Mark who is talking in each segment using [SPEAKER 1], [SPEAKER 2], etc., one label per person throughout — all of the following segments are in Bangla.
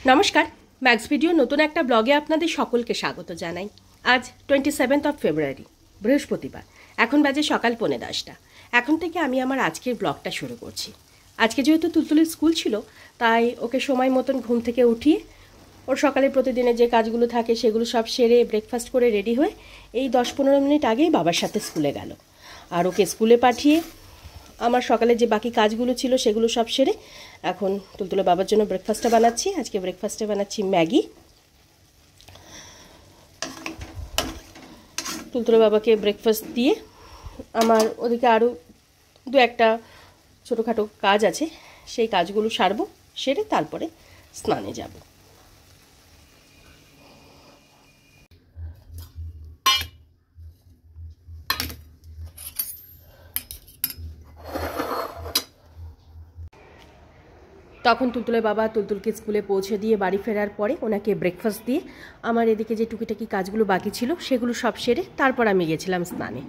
[SPEAKER 1] নমস্কার, ম্যাক্স ভিডিও নতুন একটা ব্লগে আপনাদের সকলকে স্বাগত জানাই। আজ 27 ফেব্রুয়ারি, বৃহস্পতিবার। এখন বাজে সকাল 10:45। এখন থেকে আমি আমার আজকের ব্লগটা শুরু করছি। আজকে যেহেতু তুলতুলের স্কুল ছিল, তাই ওকে সময় মতন ঘুম থেকে উঠিয়ে ওর সকালে প্রতিদিনের যে কাজগুলো থাকে সেগুলো সব সেরে ব্রেকফাস্ট করে রেডি হয়ে এই 10-15 মিনিট আগেই বাবার সাথে স্কুলে গেল। আর ওকে স্কুলে পাঠিয়ে আমার সকালে যে বাকি কাজগুলো ছিল সেগুলো সব সেরে এখন তুলতুলে বাবার জন্য ব্রেকফাস্টটা বানাচ্ছি। আজকে ব্রেকফাস্টে বানাচ্ছি ম্যাগি। তুলতুলে বাবাকে ব্রেকফাস্ট দিয়ে আমার ওদিকে আরও দু একটা ছোটোখাটো কাজ আছে, সেই কাজগুলো সারবো, সেরে তারপরে স্নানে যাব। তখন তুলতুলের বাবা তুলতুলকে স্কুলে পৌঁছে দিয়ে বাড়ি ফেরার পরে ওনাকে ব্রেকফাস্ট দিয়ে আমার এদিকে যে টুকিটাকি কাজগুলো বাকি ছিল সেগুলো সব সেরে তারপর আমি গেছিলাম স্নানে।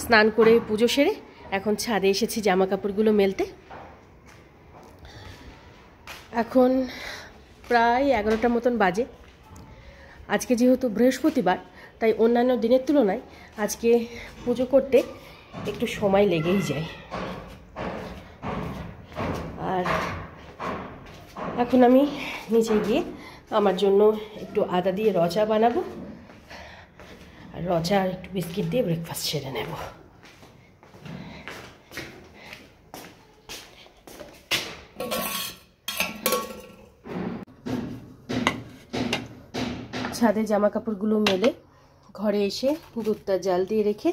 [SPEAKER 1] স্নান করে পুজো সেরে এখন ছাদে এসেছি জামা কাপড়গুলো মেলতে। এখন প্রায় 11টা মতন বাজে। আজকে যেহেতু বৃহস্পতিবার, তাই অন্যান্য দিনের তুলনায় আজকে পুজো করতে একটু সময় লেগেই যায়। আর এখন আমি নিচে গিয়ে আমার জন্য একটু আদা দিয়ে রচা বানাবো, আর রচা আর একটু বিস্কিট দিয়ে ব্রেকফাস্ট সেরে নেব। ছাদে জামা কাপড়গুলো মেলে ঘরে এসে দুধটা জাল দিয়ে রেখে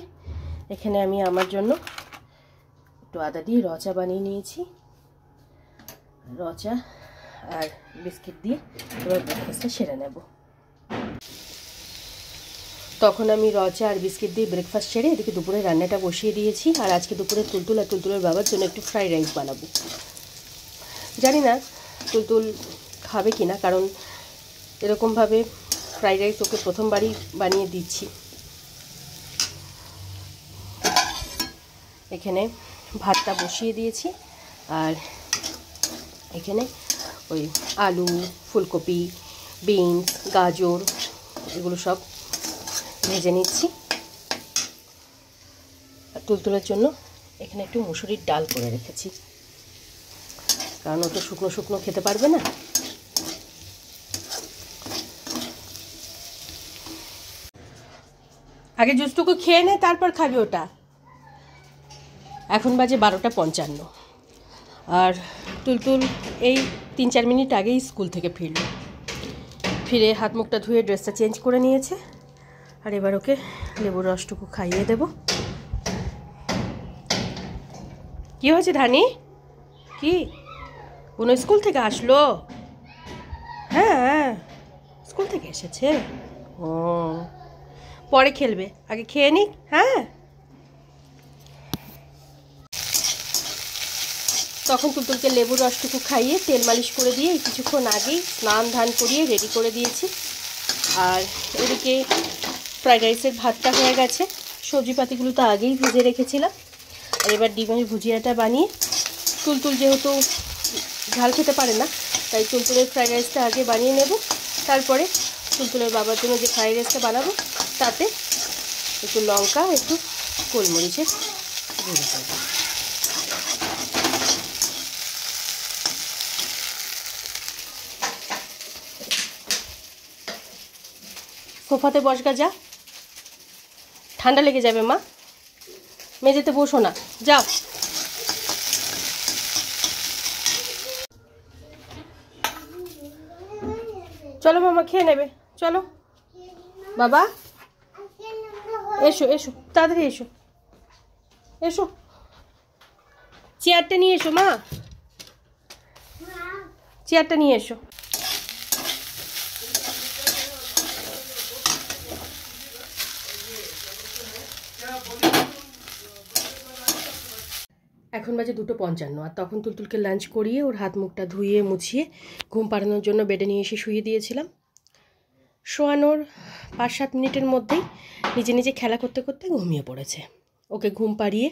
[SPEAKER 1] এখানে আমি আমার জন্য একটু আদা দিয়ে রচা বানিয়ে নিয়েছি। রচা আর বিস্কিট দিয়ে এবার ব্রেকফাস্টটা সেরে নেব। তখন আমি রচা আর বিস্কিট দিয়ে ব্রেকফাস্ট সেরে এদিকে দুপুরে রান্নাটা বসিয়ে দিয়েছি। আর আজকে দুপুরে তুলতুল আর তুলতুলের বাবার জন্য একটু ফ্রাইড রাইস বানাবো। জানি না তুলতুল খাবে কি না, কারণ এরকমভাবে ফ্রাইড রাইস ওকে প্রথমবারই বানিয়ে দিচ্ছি। এখানে ভাতটা বসিয়ে দিয়েছি, আর এখানে ওই আলু, ফুলকপি, বিনস, গাজর এগুলো সব ভেজে নিচ্ছি। আর তুলতুলের জন্য এখানে একটু মুসুরির ডাল করে রেখেছি, কারণ ও তো শুকনো শুকনো খেতে পারবে না। আগে জুসটুকু খেয়ে নে, তারপর খাবি ওটা। এখন বাজে 12:55, আর তুলতুল এই 3-4 মিনিট আগেই স্কুল থেকে ফিরে হাত মুখটা ধুয়ে ড্রেসটা চেঞ্জ করে নিয়েছে। আর এবার ওকে লেবুর রসটুকু খাইয়ে দেব। কি হয়েছে ধানি? কি কোনো স্কুল থেকে আসলো? হ্যাঁ, স্কুল থেকে এসেছে। ও, পরে খেলবে, আগে খেয়ে নিক। হ্যাঁ, তখন তুলতুলকে লেবুর রসটুকু খাইয়ে তেল মালিশ করে দিয়ে কিছুক্ষণ আগেই স্নান ধান করিয়ে রেডি করে দিয়েছি। আর এদিকে ফ্রাইড রাইসের ভাতটা হয়ে গেছে, সবজিপাতিগুলো তো আগেই ভেজে রেখেছিলাম। আর এবার ডিমের ভুজিয়াটা বানিয়ে, তুলতুল যেহেতু ঝাল খেতে পারে না, তাই তুলতুলের ফ্রাইড রাইসটা আগে বানিয়ে নেব। তারপরে তুলতুলের বাবার জন্য যে ফ্রাইড রাইসটা বানাবো তাতে একটু লঙ্কা, একটু গোলমরিচের গুঁড়ো দেবো। সোফাতে বসগা, যা, ঠান্ডা লেগে যাবে মা। মেঝেতে বসো না, যাও। চলো মামা খেয়ে নেবে, চলো বাবা। এসো এসো, তাড়াতাড়ি এসো, এসো, চেয়ারটা নিয়ে এসো মা, চেয়ারটা নিয়ে এসো। এখন বাজে 2:55, আর তখন তুলতুলকে লাঞ্চ করিয়ে ওর হাত মুখটা ধুয়ে মুছিয়ে ঘুম পাড়ানোর জন্য বেডে নিয়ে এসে শুয়ে দিয়েছিলাম। শোয়ানোর 5-7 মিনিটের মধ্যেই নিজে নিজে খেলা করতে করতে ঘুমিয়ে পড়েছে। ওকে ঘুম পাড়িয়ে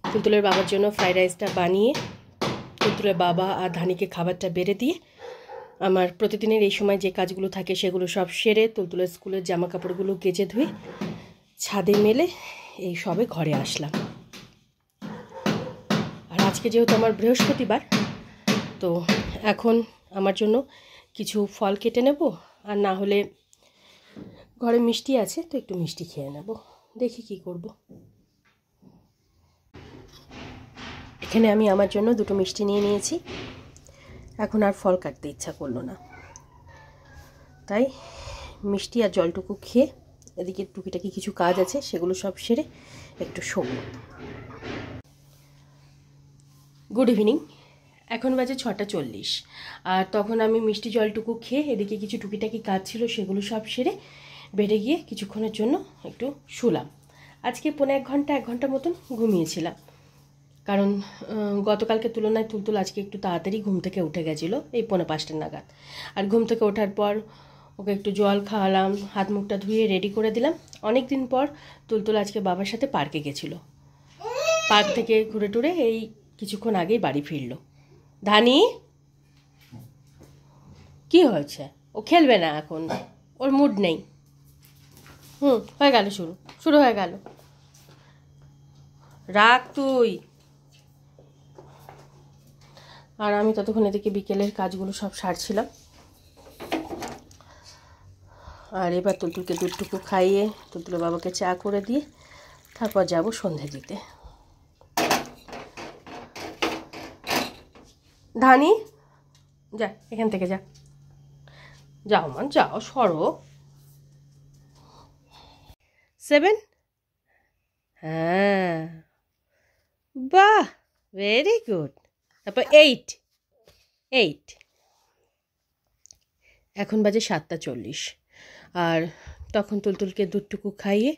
[SPEAKER 1] তুলতুলের বাবার জন্য ফ্রাইড রাইসটা বানিয়ে তুলতুলের বাবা আর ধানিকে খাবারটা বেড়ে দিয়ে আমার প্রতিদিনের এই সময় যে কাজগুলো থাকে সেগুলো সব সেরে তুলতুলের স্কুলের জামা কাপড়গুলো কেচে ধুয়ে ছাদে মেলে এই সবে ঘরে আসলাম। আর আজকে যেহেতু আমার বৃহস্পতিবার, তো এখন আমার জন্য কিছু ফল কেটে নেব, আর না হলে ঘরে মিষ্টি আছে তো একটু মিষ্টি খেয়ে নেব, দেখি কি করব। এখানে আমি আমার জন্য দুটো মিষ্টি নিয়ে নিয়েছি। এখন আর ফল কাটতে ইচ্ছা করলো না, তাই মিষ্টি আর জলটুকু খেয়ে এদিকে টুকিটাকি কিছু কাজ আছে সেগুলো সব সেরে একটু শোবো। Good evening. এখন বাজে 6:40, আর তখন আমি মিষ্টি জলটুকু খেয়ে এদিকে কিছু টুকিটাকি কাজ ছিল সেগুলো সব সেরে বেডে গিয়ে কিছুক্ষণের জন্য একটু শুলাম। আজকে 1 ঘন্টা মতন ঘুমিয়েছিলাম, কারণ গতকালকে তুলনায় তুলতুল আজকে একটু তাড়াতাড়ি ঘুম থেকে উঠে গেছিলো, এই 4:45 নাগাদ। আর ঘুম থেকে ওঠার পর ওকে একটু জল খাওয়ালাম, হাত মুখটা ধুয়ে রেডি করে দিলাম। অনেক দিন পর তুলতুল আজকে বাবার সাথে পার্কে গেছিলো। পার্ক থেকে ঘুরে টুরে এই কিছুক্ষণ আগেই বাড়ি ফিরল। ধানি, কি হয়েছে? ও খেলবে না এখন, ওর মুড নেই। হয়ে গেল, শুরু হয়ে গেল। রাখ তুই। আর আমি ততক্ষণ এদিকে বিকেলের কাজগুলো সব সারছিলাম। আর এবার তুলতুলকে দুধটুকু খাইয়ে তুলতুলের বাবাকে চা করে দিয়ে তারপর যাব সন্ধে দিতে। ধানি, যা এখান থেকে, যা, যাও মান, যাও, সরো। 7, হ্যাঁ, বাহ, ভেরি গুড। তারপর 8। এখন বাজে 7:40, আর তখন তুলতুলকে দুধটুকু খাইয়ে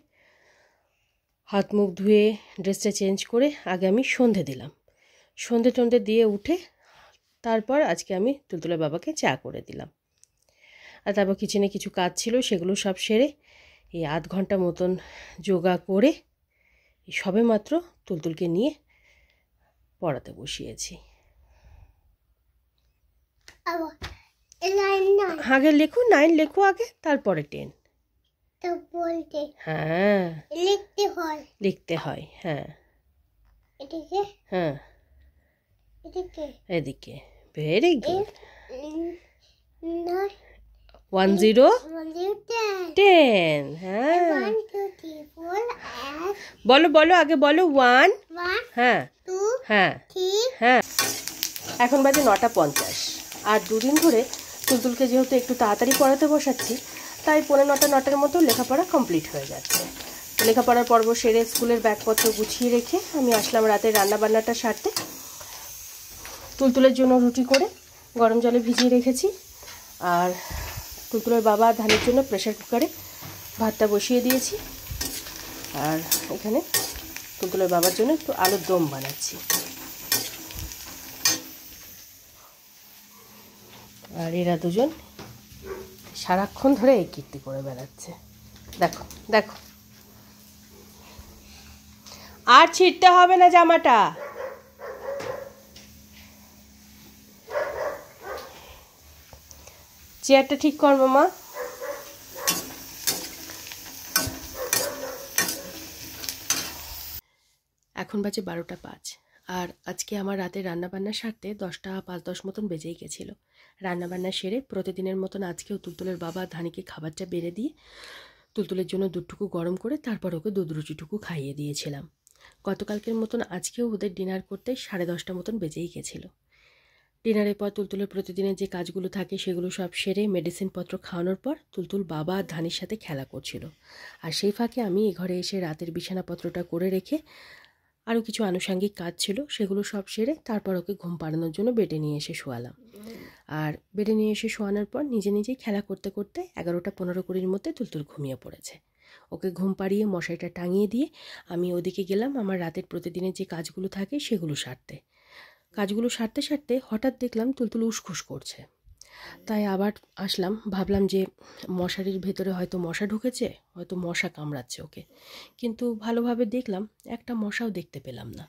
[SPEAKER 1] হাত মুখ ধুয়ে ড্রেসটা চেঞ্জ করে আগে আমি সন্ধে দিলাম। সন্ধে দিয়ে উঠে তারপর আজকে আমি তুলতুলের বাবাকে চা করে দিলাম। আর তারপর কিচেনে কিছু কাজ ছিল সেগুলো সব সেরে এই 1/2 ঘন্টা মতন যোগা করে সবে মাত্র তুলতুলকে নিয়ে পড়াতে বসিয়েছি। আগে লেখো, 9 লেখো আগে, তারপরে 10। হ্যাঁ, লিখতে হয়। হ্যাঁ, হ্যাঁ, এদিকে, ভেরি গুড। 1 0 10। হ্যাঁ, বলো আগে বলো। 1, হ্যাঁ হ্যাঁ হ্যাঁ। এখন বাজে 9:50, আর 2 দিন ধরে তুলতুলকে যেহেতু একটু তাড়াতাড়ি পড়াতে বসাচ্ছি, তাই 9:45 মতো লেখাপড়া কমপ্লিট হয়ে যাচ্ছে। লেখাপড়ার পর্ব সেরে স্কুলের ব্যাগপত্র গুছিয়ে রেখে আমি আসলাম রাতের রান্নাবান্নাটা সারতে। তুলতুলের জন্য রুটি করে গরম জলে ভিজিয়ে রেখেছি, আর তুলতুলের বাবা ধানের জন্য প্রেসার কুকারে ভাতটা বসিয়ে দিয়েছি। আর এখানে তুলতুলের বাবার জন্য একটু আলুর দম বানাচ্ছি। আর এরা দুজন সারাক্ষণ ধরে এই কীর্তি করে বেড়াচ্ছে। দেখো দেখো, আর ছিঁড়তে হবে না জামাটা। চেয়ারটা ঠিক কর মামা। এখন বাজে 12:05, আর আজকে আমার রাতে রান্নাবান্না সারতে 10টা 5-10 মতন বেজেই গেছিলো। রান্নাবান্না সেরে প্রতিদিনের মতন আজকেও তুলতুলের বাবা ধানিকে খাবারটা বেড়ে দিয়ে তুলতুলের জন্য দুধটুকু গরম করে তারপর ওকে দুধ রুটিটুকু খাইয়ে দিয়েছিলাম। গতকালকের মতন আজকেও ওদের ডিনার করতে 10:30 মতন বেজেই গেছিলো। ডিনারের পর তুলতুলের প্রতিদিনের যে কাজগুলো থাকে সেগুলো সব সেরে মেডিসিনপত্র খাওয়ানোর পর তুলতুল বাবা আর ধানির সাথে খেলা করছিল। আর সেই ফাঁকে আমি এই ঘরে এসে রাতের বিছানাপত্রটা করে রেখে আরও কিছু আনুষাঙ্গিক কাজ ছিল সেগুলো সব সেরে তারপর ওকে ঘুম পাড়ানোর জন্য বেডে নিয়ে এসে শোয়ালাম। আর বেডে নিয়ে এসে শোয়ানোর পর নিজেই খেলা করতে করতে 11:15-20 মধ্যে তুলতুল ঘুমিয়ে পড়েছে। ওকে ঘুম পাড়িয়ে মশারিটা টাঙিয়ে দিয়ে আমি ওদিকে গেলাম আমার রাতের প্রতিদিনের যে কাজগুলো থাকে সেগুলো সারতে। কাজগুলো সারতে সারতে হঠাৎ দেখলাম তুলতুল উসখুস করছে। তাই আবার আসলাম, ভাবলাম যে মশারির ভেতরে হয়তো মশা ঢুকেছে, হয়তো মশা কামড়াচ্ছে ওকে, কিন্তু ভালোভাবে দেখলাম একটা মশাও দেখতে পেলাম না।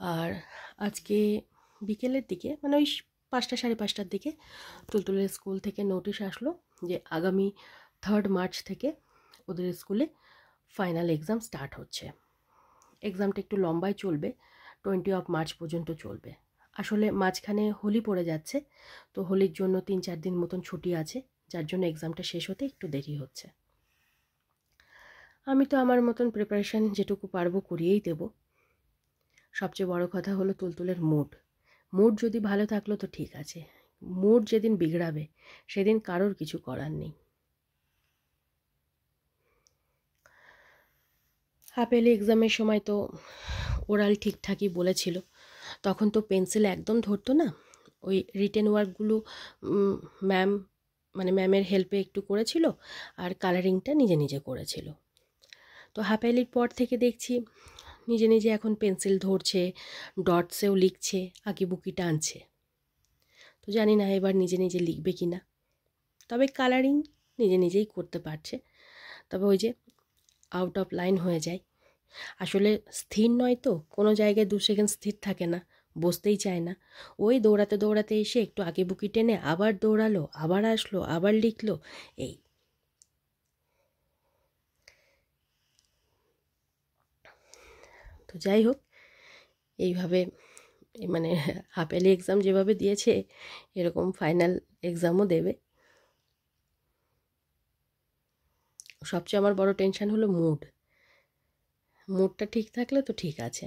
[SPEAKER 1] আর আজকে বিকেলের দিকে, মানে ওই 5টা 5:30টার দিকে তুলতুলের স্কুল থেকে নোটিশ আসলো যে আগামী 3rd মার্চ থেকে ওদের স্কুলে ফাইনাল এক্সাম স্টার্ট হচ্ছে। এক্সামটা একটু লম্বাই চলবে, 20 মার্চ পর্যন্ত চলবে। আসলে মাঝখানে হোলি পড়ে যাচ্ছে, তো হোলির জন্য 3-4 দিন মতন ছুটি আছে, যার জন্য এক্সামটা শেষ হতে একটু দেরি হচ্ছে। আমি তো আমার মতন প্রিপারেশান যেটুকু পারবো করিয়েই দেব। সবচেয়ে বড় কথা হলো তুলতুলের মুড যদি ভালো থাকলো তো ঠিক আছে, মুড যেদিন বিগড়াবে সেদিন কারোর কিছু করার নেই। হাফ ইয়ারলি এক্সামের সময় তো ওরাল ঠিকঠাকই বলেছিল, তখন তো পেন্সিল একদম ধরতো না। ওই রিটেন ওয়ার্কগুলো ম্যামের হেল্পে একটু করেছিল, আর কালারিংটা নিজে নিজে করেছিল। তো হাফ ইয়ারলির পর থেকে দেখছি নিজে নিজে এখন পেন্সিল ধরছে, ডটসেও লিখছে, আঁকিবুকি টানছে। তো জানি না এবার নিজে নিজে লিখবে কি না, তবে কালারিং নিজে নিজেই করতে পারছে। তবে ওই যে আউট অফ লাইন হয়ে যায়, আসলে স্থির নয় তো, কোনো জায়গায় 2 সেকেন্ড স্থির থাকে না, বসতেই চায় না। ওই দৌড়াতে দৌড়াতে এসে একটু আঁকিবুকি টেনে আবার দৌড়ালো, আবার আসলো, আবার লিখলো, এই। তো যাই হোক, এইভাবে মানে হাফ ইয়ারলি এক্সাম যেভাবে দিয়েছে এরকম ফাইনাল এক্সামও দেবে। সবচেয়ে আমার বড় টেনশন হলো মুডটা ঠিক থাকলে তো ঠিক আছে।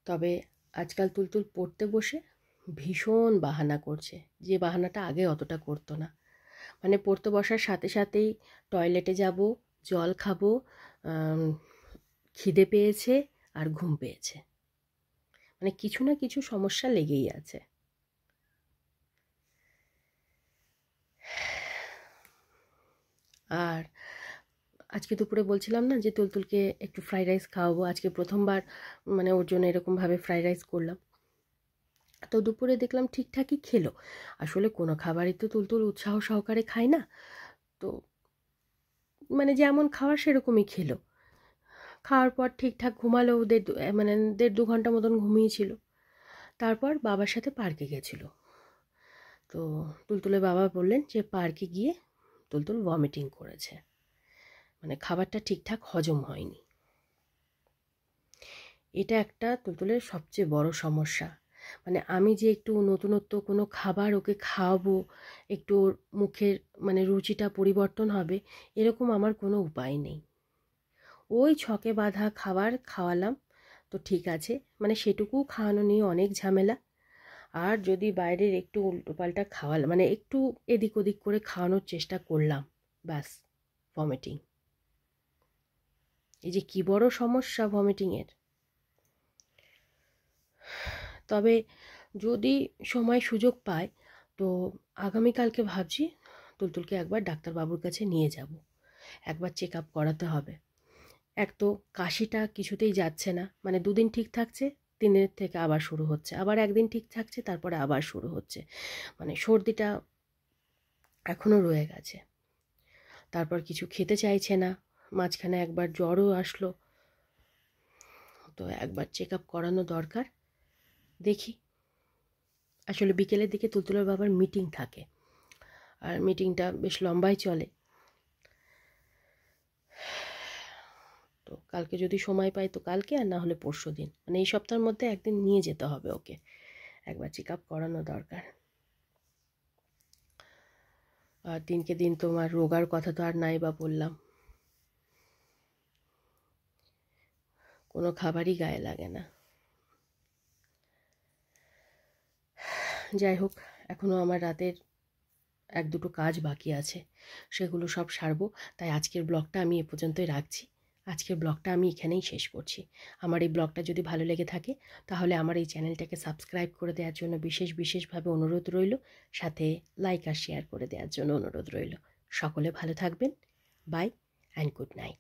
[SPEAKER 1] তবে আজকাল তুলতুল পড়তে বসে ভীষণ বাহানা করছে, যে বাহানাটা আগে অতটা করতো না। মানে পড়তে বসার সাথে সাথেই টয়লেটে যাব, জল খাবো, খিদে পেয়েছে আর ঘুম পেয়েছে, মানে কিছু না কিছু সমস্যা লেগেই আছে। আর আজকে দুপুরে বলছিলাম না যে তুলতুলকে একটু ফ্রাইড রাইস খাওয়াবো, আজকে প্রথমবার মানে ওর জন্য এরকমভাবে ফ্রাইড রাইস করলাম। তো দুপুরে দেখলাম ঠিকঠাকই খেলো। আসলে কোনো খাবারই তো তুলতুল উৎসাহ সহকারে খায় না, তো মানে যেমন খাওয়ার সেরকমই খেলো। খাওয়ার পর ঠিকঠাক ঘুমালো, 1.5-2 ঘন্টা মতন ঘুমিয়েছিল। তারপর বাবার সাথে পার্কে গেছিল। তো তুলতুলের বাবা বললেন যে পার্কে গিয়ে তুলতুল ভমিটিং করেছে, মানে খাবারটা ঠিকঠাক হজম হয়নি। এটা একটা তুলতুলের সবচেয়ে বড় সমস্যা। মানে আমি যে একটু নতুনত্ব কোনো খাবার ওকে খাওয়াবো, একটু ওর মুখের মানে রুচিটা পরিবর্তন হবে, এরকম আমার কোনো উপায় নেই। ওই ছকে বাঁধা খাবার খাওয়ালাম তো ঠিক আছে, মানে সেটুকু খাওয়ানো নিয়ে অনেক ঝামেলা। আর যদি বাইরের একটু উল্টোপাল্টা খাওয়ালাম, মানে একটু এদিক ওদিক করে খাওয়ানোর চেষ্টা করলাম, ব্যাস ভমিটিং। এই যে কী বড় সমস্যা ভমিটিংয়ের। তবে যদি সময় সুযোগ পায় তো আগামীকালকে ভাবছি তুলতুলকে একবার ডাক্তারবাবুর কাছে নিয়ে যাব, একবার চেক আপ করাতে হবে। এক তো কাশিটা কিছুতেই যাচ্ছে না, মানে 2 দিন ঠিক থাকছে, 3 দিনের থেকে আবার শুরু হচ্ছে, আবার একদিন ঠিক থাকছে, তারপরে আবার শুরু হচ্ছে। মানে সর্দিটা এখনও রয়ে গেছে। তারপর কিছু খেতে চাইছে না, মাঝখানে একবার জ্বরও আসলো। তো একবার চেক আপ করানো দরকার, দেখি। আসলে বিকেলের দিকে তুলতুলের বাবার মিটিং থাকে, আর মিটিংটা বেশ লম্বাই চলে। তো কালকে যদি সময় পাই তো কালকে, আর না হলে পরশুদিন, মানে এই সপ্তাহের মধ্যে একদিন নিয়ে যেতে হবে ওকে, একবার চেক আপ করানো দরকার। আর দিনকে দিন তোমার রোগার কথা তো আর নাই বা বললাম, কোনো খাবারই গায়ে লাগে না। যাই হোক, এখনও আমার রাতের 1-2টো কাজ বাকি আছে, সেগুলো সব সারবো। তাই আজকের ব্লগটা আমি এ পর্যন্তই রাখছি। আজকের ব্লগটা আমি এখানেই শেষ করছি। আমার এই ব্লগটা যদি ভালো লেগে থাকে তাহলে আমার এই চ্যানেলটাকে সাবস্ক্রাইব করে দেওয়ার জন্য বিশেষভাবে অনুরোধ রইল, সাথে লাইক আর শেয়ার করে দেওয়ার জন্য অনুরোধ রইল। সকলে ভালো থাকবেন। Bye and good night.